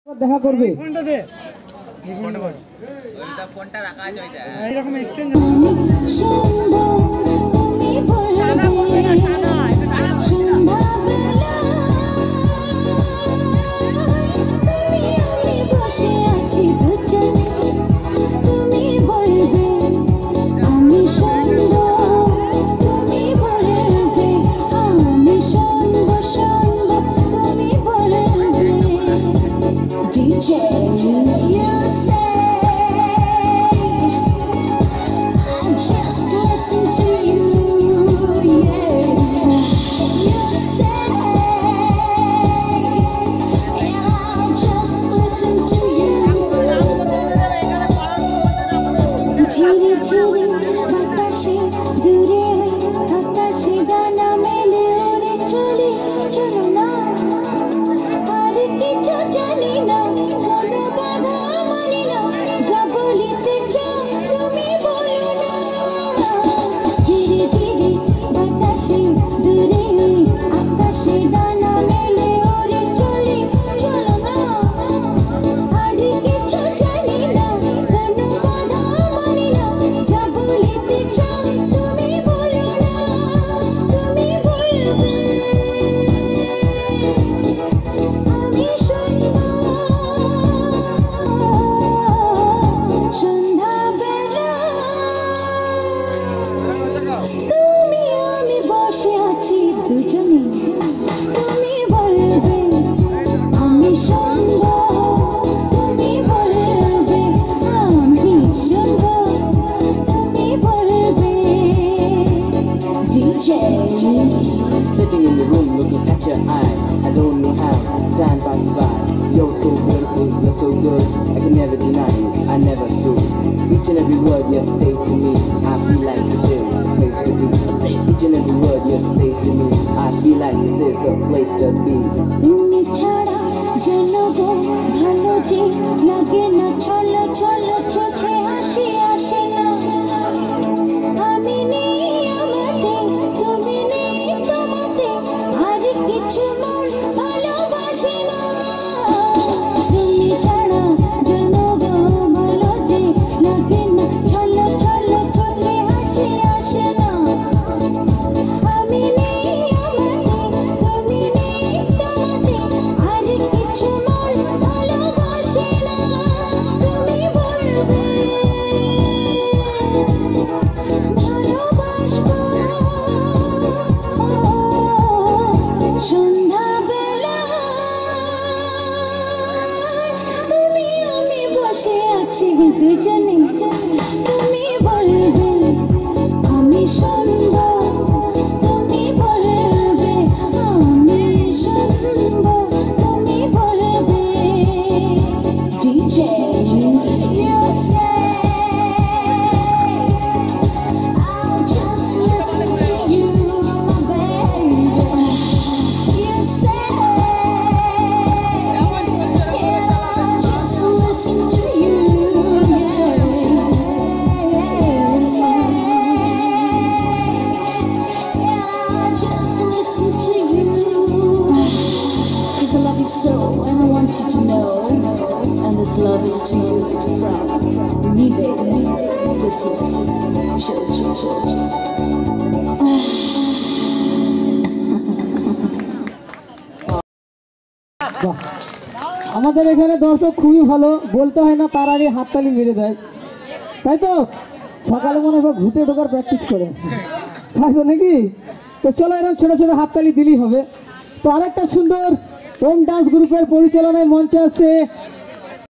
দেখা করবে ফোনটা দে ফোনটা রাখা আছে ওইটা এরকম exchange Sitting in the room looking at your eyes, I don't know how time passes by. You're so beautiful, you're so good, I can never deny you, I never do. Each and every word you say to me, I feel like this is the place to be. Each and every word you say to me, I feel like this is the place to be. তুমি ছাড়া জানো গো ভালো যে লাগে না চলো চলো চোখে হাসি আসে না আমি নেই আমাতে তুমি নেই তোমাতে আর কিছু মন ভালোবাসে না তুমি ছাড়া জানো গো ভালো যে লাগে না চলো চলো চোখে হাসি আসে না আমি নেই আমাতে তুমি নেই তোমাতে আর কিছু মন ভালোবাসে না তুমি বলবে ভালোবাসবো সন্ধ্যাবেলা তুমি আমি বসে আছি দুজনে তুমি বলবে আমি শুনবো তুমি বলবে আমি শুনবো তুমি বলবে DJ you say I'll just listen to you my baby you say yeah I'll just listen to you I'll just listen to you 'cause I love you so and I want you to know and this love is too proud me baby this is church আমাদের এখানে দর্শক খুবই ভালো, বলতে হয় না তার আগে হাততালি মেরে দেয়, তাই তো? সকালে মনে হয় ঘুটে ঢোকার প্র্যাকটিস করে, তাই তো নাকি? তো চলো এরকম ছোটো ছোটো হাততালি দিলেই হবে। তো আরেকটা সুন্দর ওম ডান্স গ্রুপের পরিচালনায় মঞ্চে আসছে